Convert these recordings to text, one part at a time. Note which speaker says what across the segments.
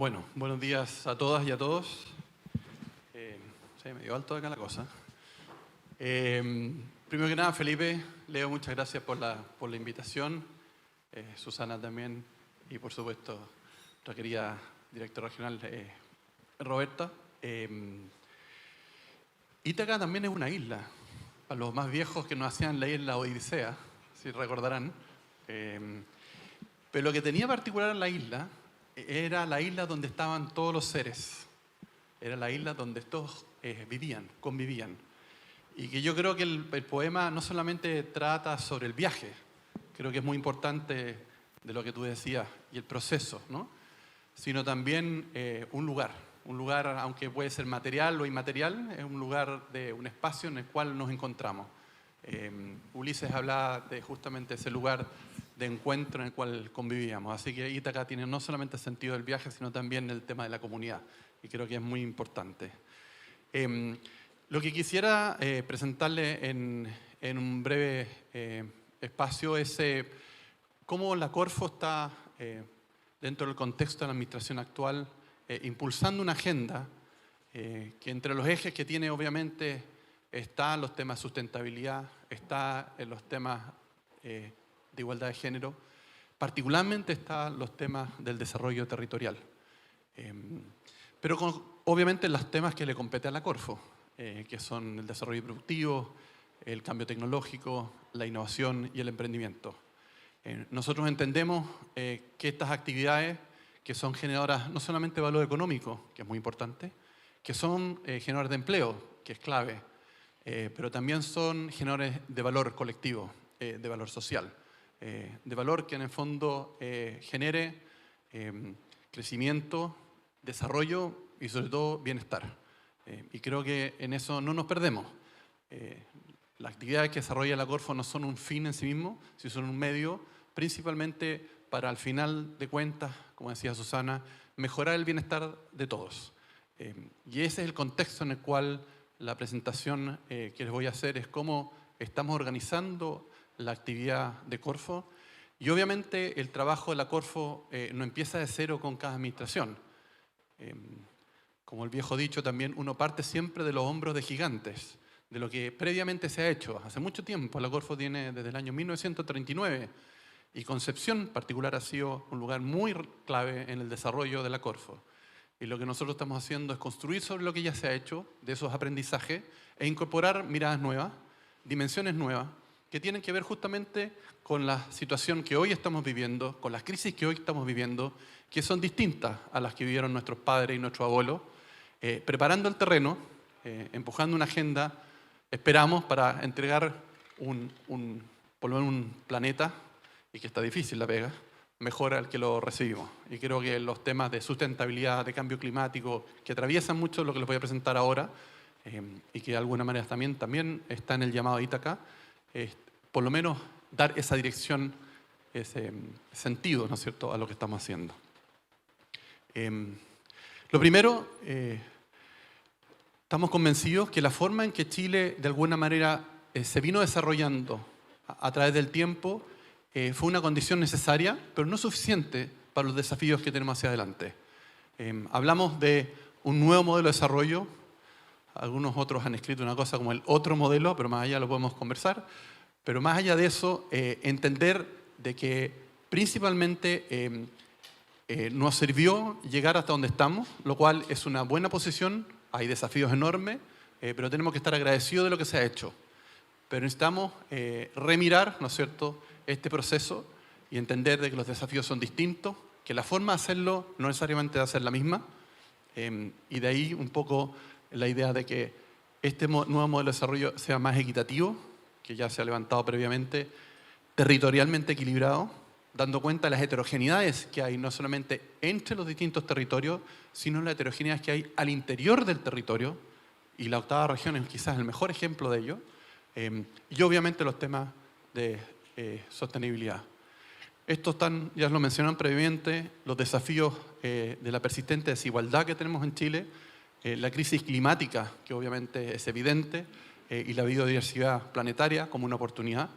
Speaker 1: Bueno, buenos días a todas y a todos. Sí, medio alto acá la cosa. Primero que nada, Felipe, Leo, muchas gracias por la invitación. Susana también y por supuesto nuestra querida directora regional Roberta. Ítaca también es una isla. A los más viejos que nos hacían leer la Odisea, si recordarán. Pero lo que tenía particular en la isla era la isla donde estaban todos los seres. Era la isla donde todos vivían, convivían. Y que yo creo que el poema no solamente trata sobre el viaje, creo que es muy importante de lo que tú decías, y el proceso, ¿no? Sino también un lugar, aunque puede ser material o inmaterial, es un lugar de un espacio en el cual nos encontramos. Ulises hablaba de justamente ese lugar de encuentro en el cual convivíamos. Así que Ítaca tiene no solamente el sentido del viaje, sino también el tema de la comunidad. Y creo que es muy importante. Lo que quisiera presentarle en un breve espacio es cómo la Corfo está, dentro del contexto de la administración actual, impulsando una agenda que entre los ejes que tiene obviamente están los temas de sustentabilidad, está en los temas de igualdad de género, particularmente están los temas del desarrollo territorial. Pero obviamente los temas que le competen a la Corfo, que son el desarrollo productivo, el cambio tecnológico, la innovación y el emprendimiento. Nosotros entendemos que estas actividades que son generadoras no solamente de valor económico, que es muy importante, que son generadores de empleo, que es clave, pero también son generadores de valor colectivo, de valor social, de valor que en el fondo genere crecimiento, desarrollo y sobre todo bienestar. Y creo que en eso no nos perdemos. Las actividades que desarrolla la Corfo no son un fin en sí mismo, sino son un medio principalmente para al final de cuentas, como decía Susana, mejorar el bienestar de todos. Y ese es el contexto en el cual la presentación que les voy a hacer es cómo estamos organizando la actividad de Corfo. Y obviamente el trabajo de la Corfo no empieza de cero con cada administración. Como el viejo dicho también, uno parte siempre de los hombros de gigantes, de lo que previamente se ha hecho. Hace mucho tiempo, la Corfo tiene desde el año 1939 y Concepción en particular ha sido un lugar muy clave en el desarrollo de la Corfo. Y lo que nosotros estamos haciendo es construir sobre lo que ya se ha hecho, de esos aprendizajes, e incorporar miradas nuevas, dimensiones nuevas, que tienen que ver justamente con la situación que hoy estamos viviendo, con las crisis que hoy estamos viviendo, que son distintas a las que vivieron nuestros padres y nuestros abuelos, preparando el terreno, empujando una agenda, esperamos para entregar por lo menos un planeta, y que está difícil la pega, mejor al que lo recibimos. Y creo que los temas de sustentabilidad, de cambio climático, que atraviesan mucho lo que les voy a presentar ahora, y que de alguna manera también está en el llamado Ítaca, por lo menos dar esa dirección, ese sentido, ¿no es cierto?, a lo que estamos haciendo. Lo primero, estamos convencidos que la forma en que Chile de alguna manera se vino desarrollando a través del tiempo fue una condición necesaria, pero no suficiente para los desafíos que tenemos hacia adelante. Hablamos de un nuevo modelo de desarrollo. Algunos otros han escrito una cosa como el otro modelo, pero más allá lo podemos conversar. Pero más allá de eso, entender de que principalmente nos sirvió llegar hasta donde estamos, lo cual es una buena posición. Hay desafíos enormes, pero tenemos que estar agradecidos de lo que se ha hecho. Pero necesitamos remirar, ¿no es cierto?, este proceso y entender de que los desafíos son distintos, que la forma de hacerlo no necesariamente va a ser la misma, y de ahí un poco la idea de que este nuevo modelo de desarrollo sea más equitativo, que ya se ha levantado previamente, territorialmente equilibrado, dando cuenta de las heterogeneidades que hay no solamente entre los distintos territorios, sino las heterogeneidades que hay al interior del territorio, y la octava región es quizás el mejor ejemplo de ello, y obviamente los temas de sostenibilidad. Estos están, ya lo mencionaron previamente, los desafíos de la persistente desigualdad que tenemos en Chile, la crisis climática, que obviamente es evidente, y la biodiversidad planetaria como una oportunidad.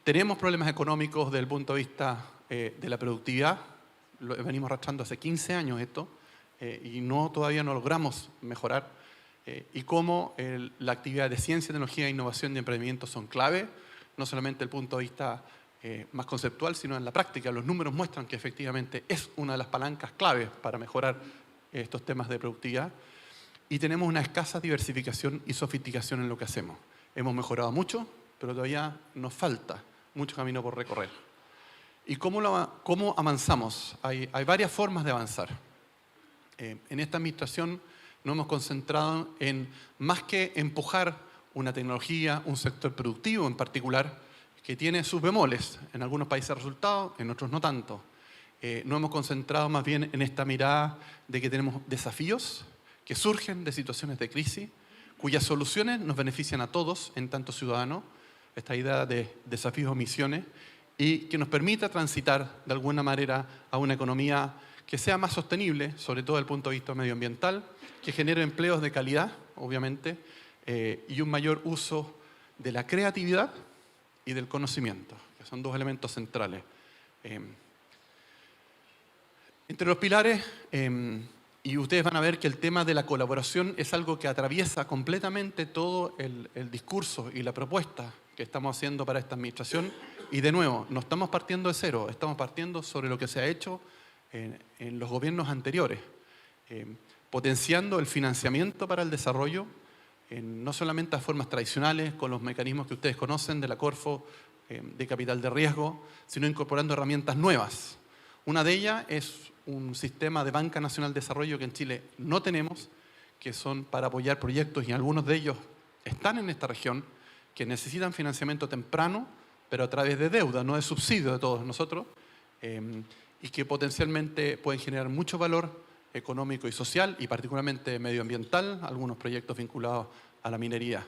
Speaker 1: Tenemos problemas económicos desde el punto de vista de la productividad, lo venimos arrastrando hace 15 años esto, y todavía no logramos mejorar, y cómo la actividad de ciencia, tecnología, innovación y emprendimiento son clave, no solamente desde el punto de vista más conceptual, sino en la práctica. Los números muestran que efectivamente es una de las palancas claves para mejorar estos temas de productividad. Y tenemos una escasa diversificación y sofisticación en lo que hacemos. Hemos mejorado mucho, pero todavía nos falta mucho camino por recorrer. ¿Y cómo avanzamos? Hay varias formas de avanzar. En esta administración nos hemos concentrado en, más que empujar una tecnología, un sector productivo en particular, que tiene sus bemoles. En algunos países ha resultado, en otros no tanto. Nos hemos concentrado más bien en esta mirada de que tenemos desafíos que surgen de situaciones de crisis, cuyas soluciones nos benefician a todos, en tanto ciudadanos, esta idea de desafíos o misiones, y que nos permita transitar de alguna manera a una economía que sea más sostenible, sobre todo desde el punto de vista medioambiental, que genere empleos de calidad, obviamente, y un mayor uso de la creatividad y del conocimiento, que son dos elementos centrales. Entre los pilares, y ustedes van a ver que el tema de la colaboración es algo que atraviesa completamente todo el discurso y la propuesta que estamos haciendo para esta administración. Y de nuevo, no estamos partiendo de cero, estamos partiendo sobre lo que se ha hecho en los gobiernos anteriores, potenciando el financiamiento para el desarrollo, no solamente a formas tradicionales, con los mecanismos que ustedes conocen de la Corfo, de capital de riesgo, sino incorporando herramientas nuevas. Una de ellas es un sistema de Banca Nacional de Desarrollo que en Chile no tenemos, que son para apoyar proyectos, y algunos de ellos están en esta región, que necesitan financiamiento temprano, pero a través de deuda, no de subsidio de todos nosotros, y que potencialmente pueden generar mucho valor económico y social, y particularmente medioambiental, algunos proyectos vinculados a la minería.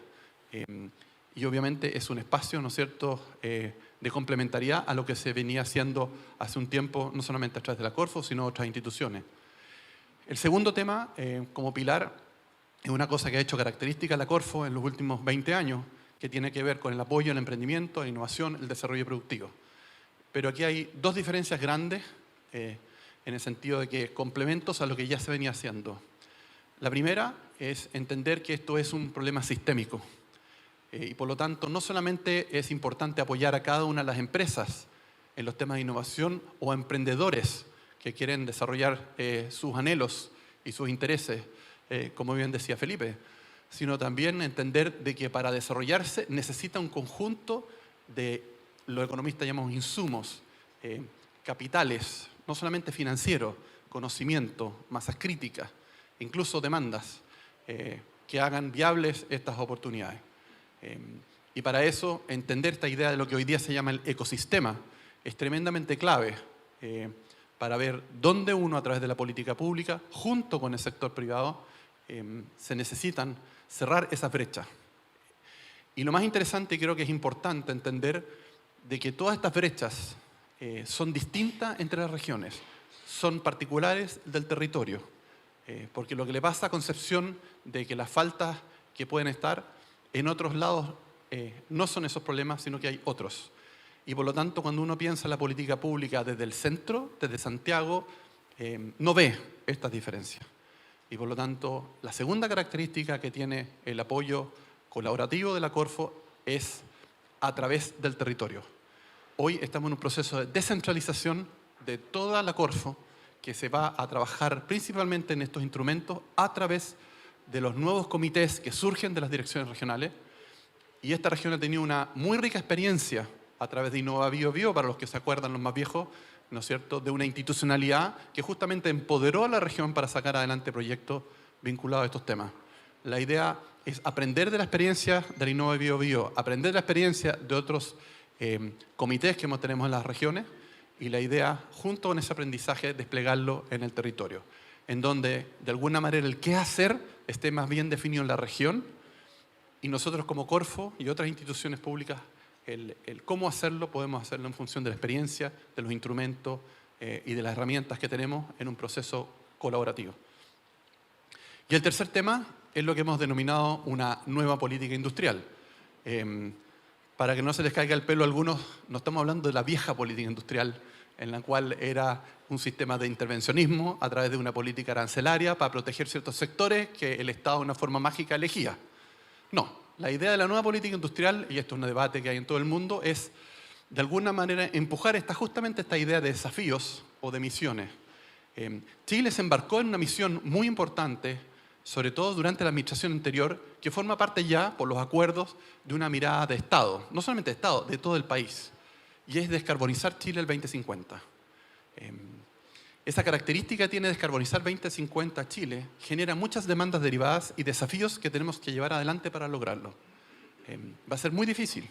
Speaker 1: Y obviamente es un espacio, ¿no es cierto?, de complementariedad a lo que se venía haciendo hace un tiempo, no solamente a través de la Corfo, sino otras instituciones. El segundo tema, como pilar, es una cosa que ha hecho característica a la Corfo en los últimos 20 años, que tiene que ver con el apoyo al emprendimiento, la innovación, el desarrollo productivo. Pero aquí hay dos diferencias grandes, en el sentido de que complementos a lo que ya se venía haciendo. La primera es entender que esto es un problema sistémico, y por lo tanto no solamente es importante apoyar a cada una de las empresas en los temas de innovación o a emprendedores que quieren desarrollar sus anhelos y sus intereses, como bien decía Felipe, sino también entender de que para desarrollarse necesita un conjunto de, los economistas llamamos insumos, capitales, no solamente financieros, conocimiento, masas críticas, incluso demandas, que hagan viables estas oportunidades. Y para eso, entender esta idea de lo que hoy día se llama el ecosistema es tremendamente clave para ver dónde uno, a través de la política pública, junto con el sector privado, se necesitan cerrar esas brechas. Y lo más interesante, y creo que es importante entender, de que todas estas brechas son distintas entre las regiones, son particulares del territorio, porque lo que le pasa a Concepción de que las faltas que pueden estar en otros lados no son esos problemas, sino que hay otros. Y por lo tanto, cuando uno piensa en la política pública desde el centro, desde Santiago, no ve estas diferencias. Y por lo tanto, la segunda característica que tiene el apoyo colaborativo de la Corfo es a través del territorio. Hoy estamos en un proceso de descentralización de toda la Corfo, que se va a trabajar principalmente en estos instrumentos a través de los nuevos comités que surgen de las direcciones regionales. Y esta región ha tenido una muy rica experiencia a través de Innova Bio Bio, para los que se acuerdan, los más viejos, ¿no es cierto?, de una institucionalidad que justamente empoderó a la región para sacar adelante proyectos vinculados a estos temas. La idea es aprender de la experiencia de la Innova Bio Bio, aprender de la experiencia de otros comités que tenemos en las regiones, y la idea, junto con ese aprendizaje, desplegarlo en el territorio, en donde, de alguna manera, el qué hacer esté más bien definido en la región, y nosotros como Corfo y otras instituciones públicas, el cómo hacerlo, podemos hacerlo en función de la experiencia, de los instrumentos y de las herramientas que tenemos en un proceso colaborativo. Y el tercer tema es lo que hemos denominado una nueva política industrial. para que no se les caiga el pelo a algunos, no estamos hablando de la vieja política industrial, en la cual era un sistema de intervencionismo a través de una política arancelaria para proteger ciertos sectores que el Estado de una forma mágica elegía. No, la idea de la nueva política industrial, y esto es un debate que hay en todo el mundo, es de alguna manera empujar justamente esta idea de desafíos o de misiones. Chile se embarcó en una misión muy importante, sobre todo durante la administración anterior, que forma parte ya, por los acuerdos, de una mirada de Estado, no solamente de Estado, de todo el país, y es descarbonizar Chile el 2050. Esa característica tiene descarbonizar 2050 Chile, genera muchas demandas derivadas y desafíos que tenemos que llevar adelante para lograrlo. Va a ser muy difícil.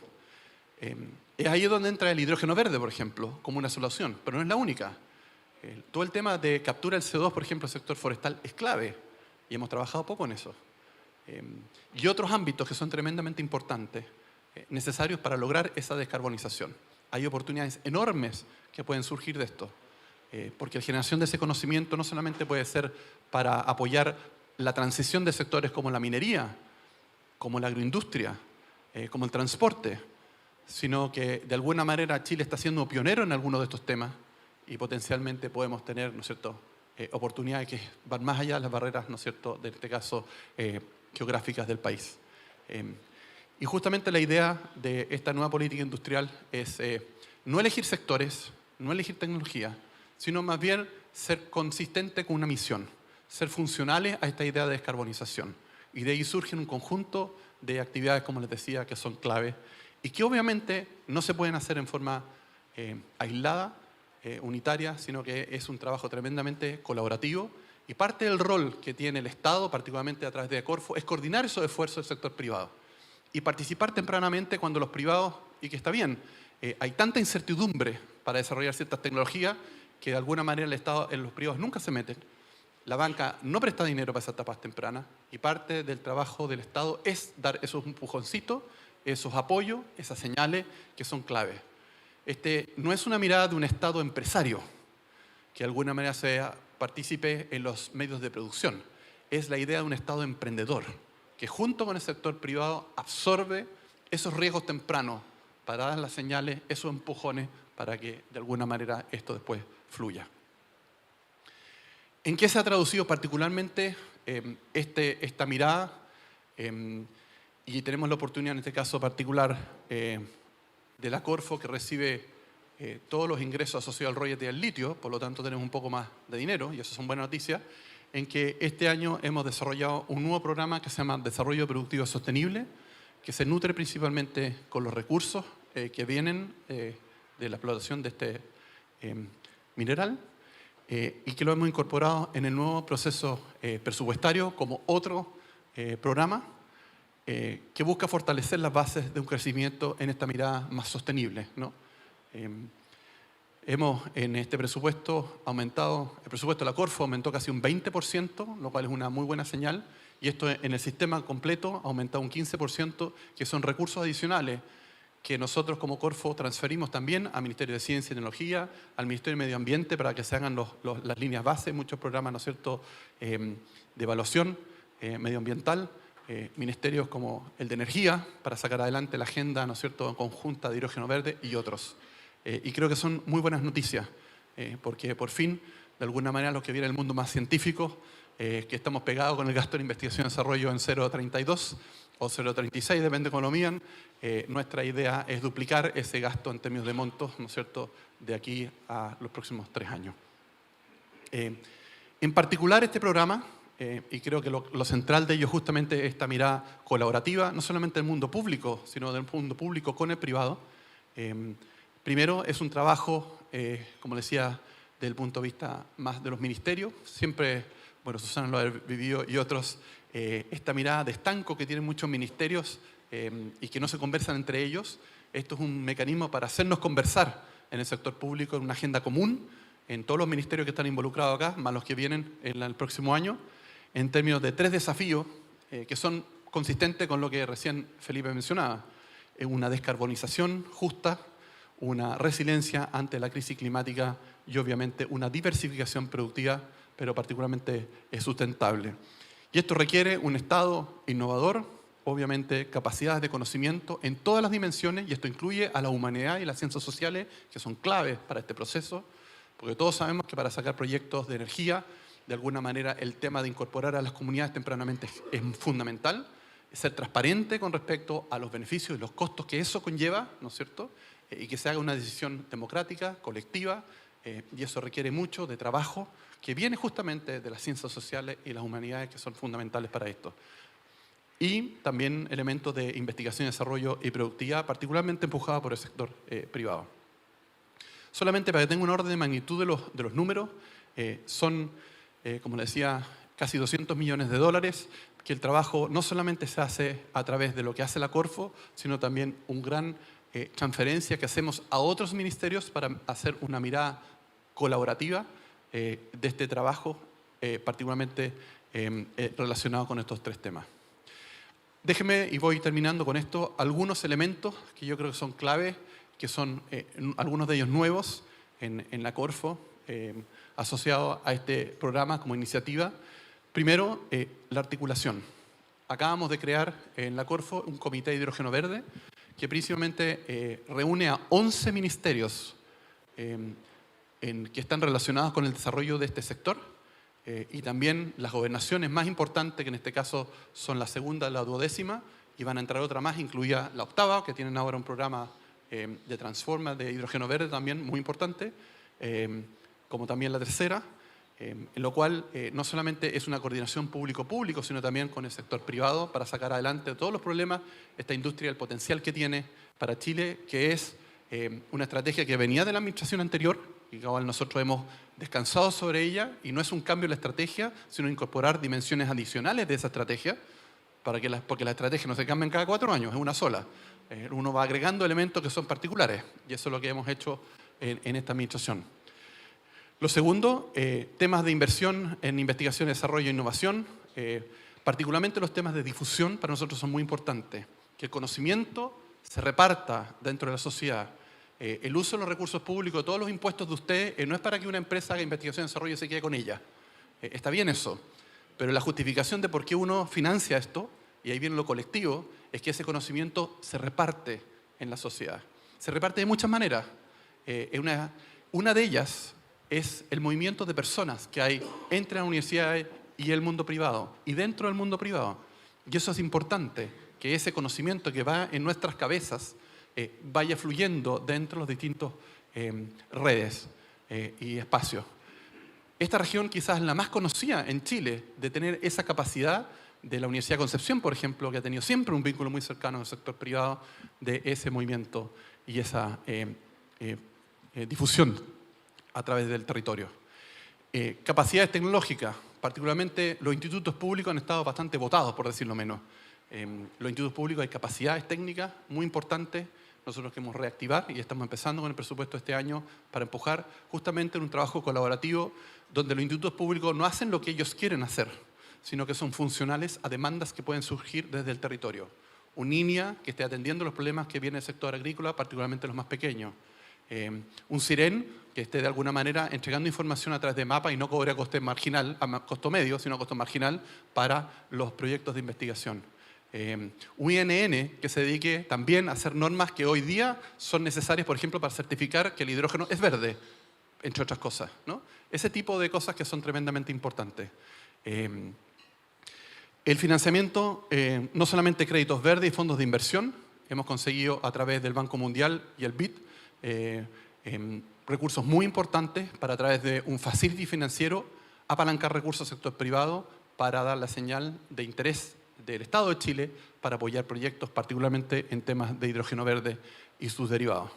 Speaker 1: Es ahí donde entra el hidrógeno verde, por ejemplo, como una solución, pero no es la única. Todo el tema de captura del CO2, por ejemplo, el sector forestal, es clave y hemos trabajado poco en eso. Y otros ámbitos que son tremendamente importantes, necesarios para lograr esa descarbonización. Hay oportunidades enormes que pueden surgir de esto, porque la generación de ese conocimiento no solamente puede ser para apoyar la transición de sectores como la minería, como la agroindustria, como el transporte, sino que de alguna manera Chile está siendo pionero en algunos de estos temas y potencialmente podemos tener, ¿no es cierto?, oportunidades que van más allá de las barreras, ¿no es cierto?, de este caso, geográficas del país. Y justamente la idea de esta nueva política industrial es no elegir sectores, no elegir tecnología, sino más bien ser consistente con una misión, ser funcionales a esta idea de descarbonización. Y de ahí surgen un conjunto de actividades, como les decía, que son clave y que obviamente no se pueden hacer en forma aislada, unitaria, sino que es un trabajo tremendamente colaborativo y parte del rol que tiene el Estado, particularmente a través de Corfo, es coordinar esos esfuerzos del sector privado y participar tempranamente cuando los privados, y que está bien, hay tanta incertidumbre para desarrollar ciertas tecnologías que de alguna manera el Estado en los privados nunca se meten. La banca no presta dinero para esas etapas tempranas y parte del trabajo del Estado es dar esos empujoncitos, esos apoyos, esas señales que son claves. No es una mirada de un Estado empresario que de alguna manera sea partícipe en los medios de producción. Es la idea de un Estado emprendedor que junto con el sector privado absorbe esos riesgos tempranos para dar las señales, esos empujones para que de alguna manera esto después fluya. ¿En qué se ha traducido particularmente esta mirada? Y tenemos la oportunidad en este caso particular de la Corfo, que recibe todos los ingresos asociados al royalty del litio, por lo tanto tenemos un poco más de dinero, y eso son buenas noticias, en que este año hemos desarrollado un nuevo programa que se llama Desarrollo Productivo Sostenible, que se nutre principalmente con los recursos que vienen de la explotación de este mineral, y que lo hemos incorporado en el nuevo proceso presupuestario como otro programa que busca fortalecer las bases de un crecimiento en esta mirada más sostenible, ¿no? Hemos en este presupuesto aumentado, el presupuesto de la Corfo aumentó casi un 20%, lo cual es una muy buena señal, y esto en el sistema completo ha aumentado un 15%, que son recursos adicionales que nosotros como Corfo transferimos también al Ministerio de Ciencia y Tecnología, al Ministerio de Medio Ambiente para que se hagan las líneas base, muchos programas, ¿no es cierto?, de evaluación medioambiental, ministerios como el de Energía para sacar adelante la agenda, ¿no es cierto?, conjunta de hidrógeno verde y otros. Y creo que son muy buenas noticias, porque por fin, de alguna manera, los que viene el mundo más científico, que estamos pegados con el gasto de investigación y desarrollo en 0,32 o 0,36, depende de cómo lo midan, nuestra idea es duplicar ese gasto en términos de montos, ¿no es cierto?, de aquí a los próximos 3 años. En particular, este programa, y creo que lo central de ello es justamente esta mirada colaborativa, no solamente del mundo público, sino del mundo público con el privado. Primero, es un trabajo, como decía, desde el punto de vista más de los ministerios. Siempre, bueno, Susana lo ha vivido y otros, esta mirada de estanco que tienen muchos ministerios y que no se conversan entre ellos. Esto es un mecanismo para hacernos conversar en el sector público en una agenda común, en todos los ministerios que están involucrados acá, más los que vienen en el próximo año, en términos de 3 desafíos que son consistentes con lo que recién Felipe mencionaba. Una descarbonización justa, una resiliencia ante la crisis climática y obviamente una diversificación productiva, pero particularmente sustentable. Y esto requiere un Estado innovador, obviamente, capacidades de conocimiento en todas las dimensiones, y esto incluye a la humanidad y las ciencias sociales, que son claves para este proceso, porque todos sabemos que para sacar proyectos de energía, de alguna manera el tema de incorporar a las comunidades tempranamente es fundamental, ser transparente con respecto a los beneficios y los costos que eso conlleva, ¿no es cierto? Y que se haga una decisión democrática, colectiva, y eso requiere mucho de trabajo que viene justamente de las ciencias sociales y las humanidades, que son fundamentales para esto. Y también elementos de investigación, desarrollo y productividad, particularmente empujada por el sector privado. Solamente para que tenga un orden de magnitud de los números, son, como les decía, casi 200 millones de dólares, que el trabajo no solamente se hace a través de lo que hace la Corfo, sino también un gran transferencia que hacemos a otros ministerios para hacer una mirada colaborativa de este trabajo, particularmente relacionado con estos tres temas. Déjenme, y voy terminando con esto, algunos elementos que yo creo que son clave, que son algunos de ellos nuevos en la Corfo, asociados a este programa como iniciativa. Primero, la articulación. Acabamos de crear en la Corfo un comité de hidrógeno verde que principalmente reúne a 11 ministerios que están relacionados con el desarrollo de este sector y también las gobernaciones más importantes, que en este caso son la segunda y la duodécima, y van a entrar otra más, incluida la octava, que tienen ahora un programa de transforma de hidrógeno verde también muy importante, como también la tercera. En lo cual no solamente es una coordinación público-público, sino también con el sector privado para sacar adelante todos los problemas, esta industria, el potencial que tiene para Chile, que es una estrategia que venía de la administración anterior y que nosotros hemos descansado sobre ella, y no es un cambio en la estrategia, sino incorporar dimensiones adicionales de esa estrategia, porque las estrategias no se cambian cada 4 años, es una sola. Uno va agregando elementos que son particulares, y eso es lo que hemos hecho en esta administración. Lo segundo, temas de inversión en investigación, desarrollo e innovación, particularmente los temas de difusión para nosotros son muy importantes. Que el conocimiento se reparta dentro de la sociedad. El uso de los recursos públicos, todos los impuestos de usted, no es para que una empresa haga investigación y desarrollo y se quede con ella. Está bien eso, pero la justificación de por qué uno financia esto, y ahí viene lo colectivo, es que ese conocimiento se reparte en la sociedad. Se reparte de muchas maneras. Una de ellas es el movimiento de personas que hay entre las universidades y el mundo privado, y dentro del mundo privado. Y eso es importante, que ese conocimiento que va en nuestras cabezas vaya fluyendo dentro de los distintos redes y espacios. Esta región quizás es la más conocida en Chile de tener esa capacidad de la Universidad de Concepción, por ejemplo, que ha tenido siempre un vínculo muy cercano al sector privado de ese movimiento y esa difusión a través del territorio. Capacidades tecnológicas, particularmente los institutos públicos han estado bastante votados, por decirlo menos. Los institutos públicos hay capacidades técnicas muy importantes, nosotros queremos reactivar y estamos empezando con el presupuesto este año para empujar justamente en un trabajo colaborativo donde los institutos públicos no hacen lo que ellos quieren hacer, sino que son funcionales a demandas que pueden surgir desde el territorio. Un INIA que esté atendiendo los problemas que viene del sector agrícola, particularmente los más pequeños. Un SIREN que esté de alguna manera entregando información a través de MAPA y no cobre a coste marginal, a costo medio, sino a costo marginal para los proyectos de investigación. Un INN que se dedique también a hacer normas que hoy día son necesarias, por ejemplo, para certificar que el hidrógeno es verde, entre otras cosas, ¿no? Ese tipo de cosas que son tremendamente importantes. El financiamiento, no solamente créditos verdes y fondos de inversión, hemos conseguido a través del Banco Mundial y el BID, recursos muy importantes para a través de un facility financiero apalancar recursos al sector privado para dar la señal de interés del Estado de Chile para apoyar proyectos, particularmente en temas de hidrógeno verde y sus derivados.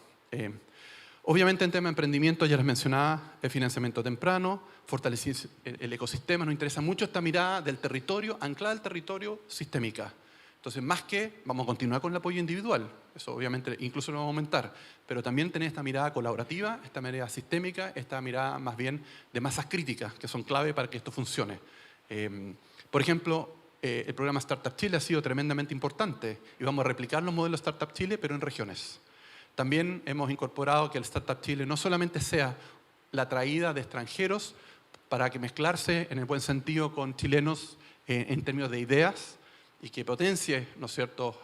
Speaker 1: Obviamente en tema de emprendimiento, ya les mencionaba, el financiamiento temprano, fortalecer el ecosistema, nos interesa mucho esta mirada del territorio, anclada al territorio, sistémica. Entonces, más que vamos a continuar con el apoyo individual, eso obviamente incluso lo vamos a aumentar, pero también tener esta mirada colaborativa, esta mirada sistémica, esta mirada más bien de masas críticas, que son clave para que esto funcione. Por ejemplo, el programa Startup Chile ha sido tremendamente importante y vamos a replicar los modelos Startup Chile, pero en regiones. También hemos incorporado que el Startup Chile no solamente sea la traída de extranjeros para que mezclarse en el buen sentido con chilenos en términos de ideas y que potencie, ¿no es cierto?,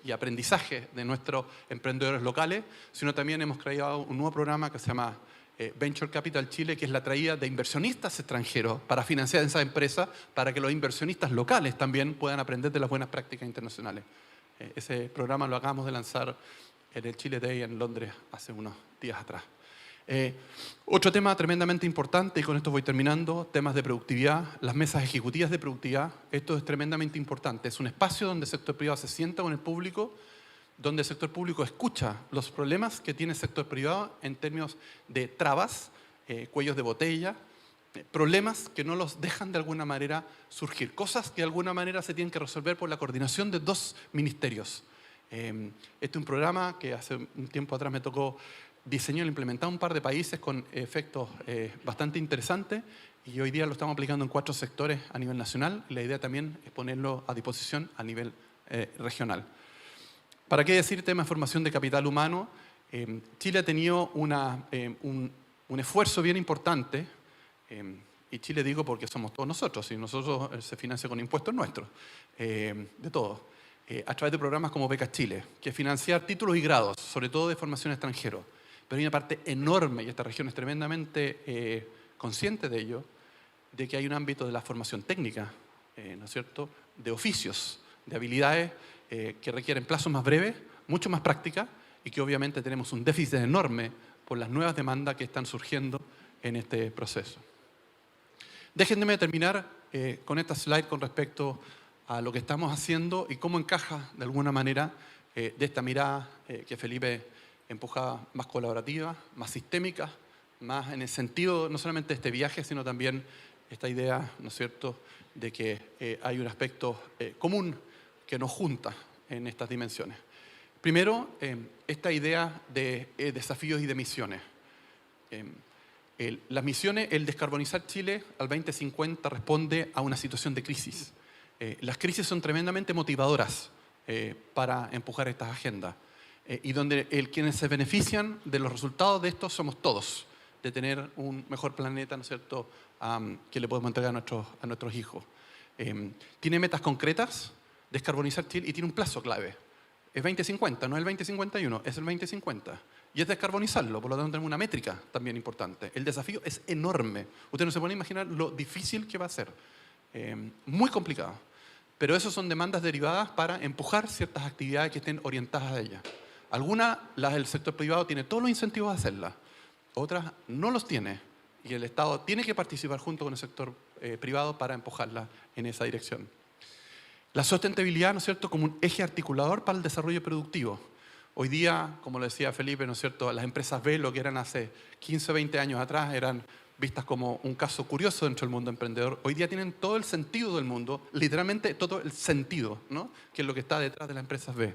Speaker 1: y aprendizaje de nuestros emprendedores locales, sino también hemos creado un nuevo programa que se llama Venture Capital Chile, que es la traída de inversionistas extranjeros para financiar esas empresas, para que los inversionistas locales también puedan aprender de las buenas prácticas internacionales. Ese programa lo acabamos de lanzar en el Chile Day en Londres hace unos días atrás. Otro tema tremendamente importante, y con esto voy terminando, temas de productividad, las mesas ejecutivas de productividad. Esto es tremendamente importante. Es un espacio donde el sector privado se sienta con el público, donde el sector público escucha los problemas que tiene el sector privado en términos de trabas, cuellos de botella, problemas que no los dejan de alguna manera surgir, cosas que de alguna manera se tienen que resolver por la coordinación de dos ministerios. Este es un programa que hace un tiempo atrás me tocó diseñar e implementar en un par de países con efectos bastante interesantes, y hoy día lo estamos aplicando en 4 sectores a nivel nacional, y la idea también es ponerlo a disposición a nivel regional. ¿Para qué decir tema de formación de capital humano? Chile ha tenido un esfuerzo bien importante, y Chile digo porque somos todos nosotros, y nosotros se financia con impuestos nuestros, de todos, a través de programas como Becas Chile, que es financiar títulos y grados, sobre todo de formación extranjera. Pero hay una parte enorme, y esta región es tremendamente consciente de ello, de que hay un ámbito de la formación técnica, ¿no es cierto?, de oficios, de habilidades que requieren plazos más breves, mucho más práctica, y que obviamente tenemos un déficit enorme por las nuevas demandas que están surgiendo en este proceso. Déjenme terminar con esta slide con respecto a lo que estamos haciendo y cómo encaja de alguna manera de esta mirada que Felipe empujada, más colaborativa, más sistémica, más en el sentido no solamente de este viaje, sino también esta idea, ¿no es cierto?, de que hay un aspecto común que nos junta en estas dimensiones. Primero, esta idea de desafíos y de misiones. Las misiones, el descarbonizar Chile al 2050 responde a una situación de crisis. Las crisis son tremendamente motivadoras para empujar estas agendas. Y donde quienes se benefician de los resultados de esto somos todos, de tener un mejor planeta, ¿no es cierto?, que le podemos entregar a nuestros hijos. Tiene metas concretas, descarbonizar Chile, y tiene un plazo clave. Es 2050, no es el 2051, es el 2050. Y es descarbonizarlo, por lo tanto tenemos una métrica también importante. El desafío es enorme. Usted no se puede imaginar lo difícil que va a ser. Muy complicado. Pero eso son demandas derivadas para empujar ciertas actividades que estén orientadas a ellas. Algunas, las del sector privado, tiene todos los incentivos de hacerlas. Otras no los tiene. Y el Estado tiene que participar junto con el sector privado para empujarla en esa dirección. La sustentabilidad, ¿no es cierto?, como un eje articulador para el desarrollo productivo. Hoy día, como lo decía Felipe, ¿no es cierto?, las empresas B, lo que eran hace 15 o 20 años atrás, eran vistas como un caso curioso dentro del mundo emprendedor. Hoy día tienen todo el sentido del mundo, literalmente todo el sentido, ¿no?, que es lo que está detrás de las empresas B.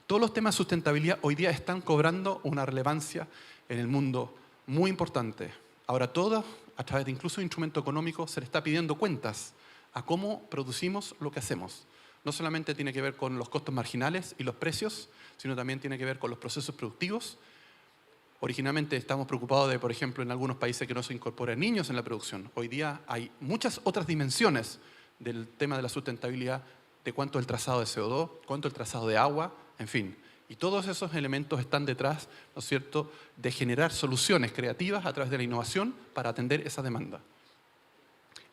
Speaker 1: Todos los temas de sustentabilidad hoy día están cobrando una relevancia en el mundo muy importante. Ahora todo, a través de incluso instrumento económico, se le está pidiendo cuentas a cómo producimos lo que hacemos. No solamente tiene que ver con los costos marginales y los precios, sino también tiene que ver con los procesos productivos. Originalmente estamos preocupados de, por ejemplo, en algunos países que no se incorporan niños en la producción. Hoy día hay muchas otras dimensiones del tema de la sustentabilidad, de cuánto es el trazado de CO2, cuánto es el trazado de agua, en fin. Y todos esos elementos están detrás, ¿no es cierto?, de generar soluciones creativas a través de la innovación para atender esa demanda.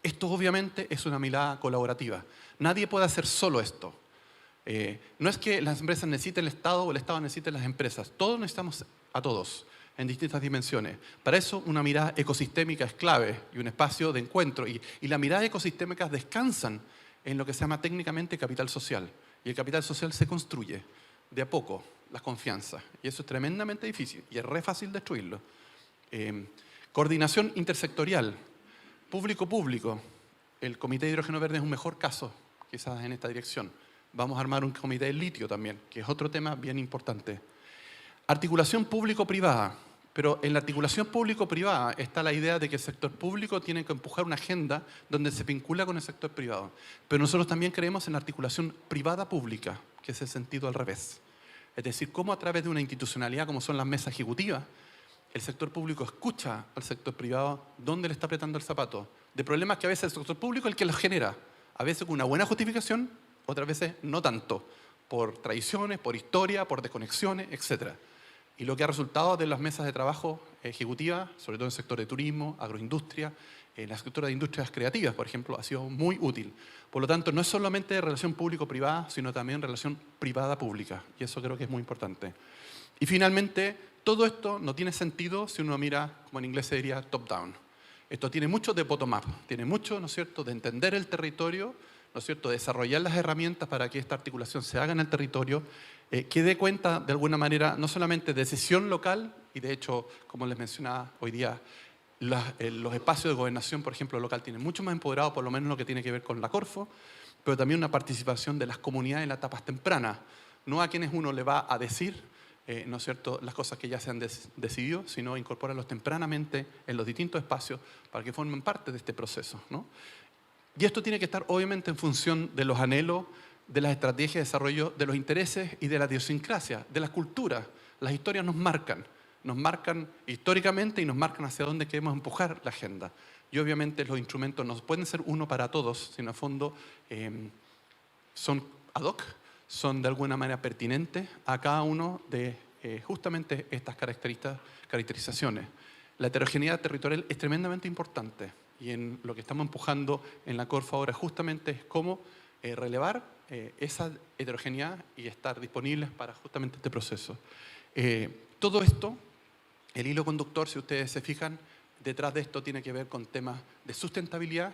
Speaker 1: Esto obviamente es una mirada colaborativa. Nadie puede hacer solo esto. No es que las empresas necesiten el Estado o el Estado necesite las empresas. Todos necesitamos a todos en distintas dimensiones. Para eso una mirada ecosistémica es clave y un espacio de encuentro. Y las miradas ecosistémicas descansan en lo que se llama técnicamente capital social. Y el capital social se construye de a poco, la confianza. Y eso es tremendamente difícil y es re fácil destruirlo. Coordinación intersectorial. Público-público. El Comité de Hidrógeno Verde es un mejor caso, quizás en esta dirección. Vamos a armar un comité de litio también, que es otro tema bien importante. Articulación público-privada. Pero en la articulación público-privada está la idea de que el sector público tiene que empujar una agenda donde se vincula con el sector privado. Pero nosotros también creemos en la articulación privada-pública, que es el sentido al revés. Es decir, cómo a través de una institucionalidad como son las mesas ejecutivas, el sector público escucha al sector privado dónde le está apretando el zapato, de problemas que a veces el sector público es el que los genera, a veces con una buena justificación, otras veces no tanto, por tradiciones, por historia, por desconexiones, etc. Y lo que ha resultado de las mesas de trabajo ejecutivas, sobre todo en el sector de turismo, agroindustria, en la sector de industrias creativas, por ejemplo, ha sido muy útil. Por lo tanto, no es solamente relación público-privada, sino también relación privada-pública. Y eso creo que es muy importante. Y finalmente, todo esto no tiene sentido si uno mira, como en inglés se diría, top-down. Esto tiene mucho de bottom-up, tiene mucho, ¿no es cierto?, de entender el territorio, ¿no es cierto?, desarrollar las herramientas para que esta articulación se haga en el territorio, que dé cuenta, de alguna manera, no solamente de decisión local, y de hecho, como les mencionaba hoy día, los espacios de gobernación, por ejemplo, local, tienen mucho más empoderado, por lo menos lo que tiene que ver con la Corfo, pero también una participación de las comunidades en las etapas tempranas, no a quienes uno le va a decir, ¿no es cierto?, las cosas que ya se han decidido, sino incorporarlos tempranamente en los distintos espacios para que formen parte de este proceso, ¿no? Y esto tiene que estar obviamente en función de los anhelos, de las estrategias de desarrollo, de los intereses y de la idiosincrasia, de las culturas. Las historias nos marcan históricamente y nos marcan hacia dónde queremos empujar la agenda. Y obviamente los instrumentos no pueden ser uno para todos, sino a fondo son ad hoc, son de alguna manera pertinentes a cada uno de justamente estas caracterizaciones. La heterogeneidad territorial es tremendamente importante y en lo que estamos empujando en la Corfo ahora justamente es cómo relevar esa heterogeneidad y estar disponibles para justamente este proceso. Todo esto, el hilo conductor, si ustedes se fijan, detrás de esto tiene que ver con temas de sustentabilidad.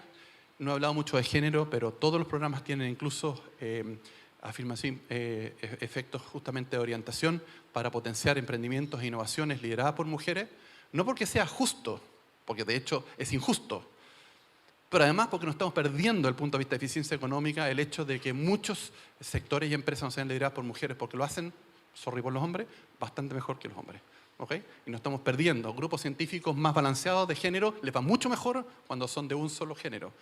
Speaker 1: No he hablado mucho de género, pero todos los programas tienen incluso efectos justamente de orientación para potenciar emprendimientos e innovaciones lideradas por mujeres, no porque sea justo, porque de hecho es injusto, pero además porque nos estamos perdiendo desde el punto de vista de eficiencia económica el hecho de que muchos sectores y empresas no sean lideradas por mujeres porque lo hacen, sorry por los hombres, bastante mejor que los hombres. ¿Okay? Y nos estamos perdiendo. Grupos científicos más balanceados de género les va mucho mejor cuando son de un solo género.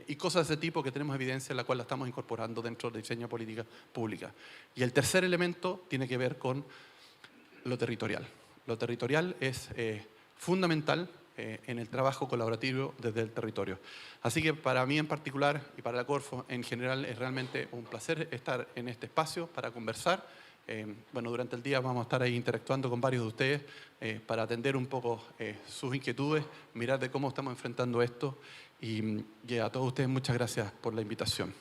Speaker 1: Y cosas de ese tipo que tenemos evidencia en la cual la estamos incorporando dentro del diseño de política pública. Y el tercer elemento tiene que ver con lo territorial. Lo territorial es fundamental en el trabajo colaborativo desde el territorio. Así que para mí en particular y para la Corfo en general es realmente un placer estar en este espacio para conversar. Bueno, durante el día vamos a estar ahí interactuando con varios de ustedes para atender un poco sus inquietudes, mirar de cómo estamos enfrentando esto y a todos ustedes muchas gracias por la invitación.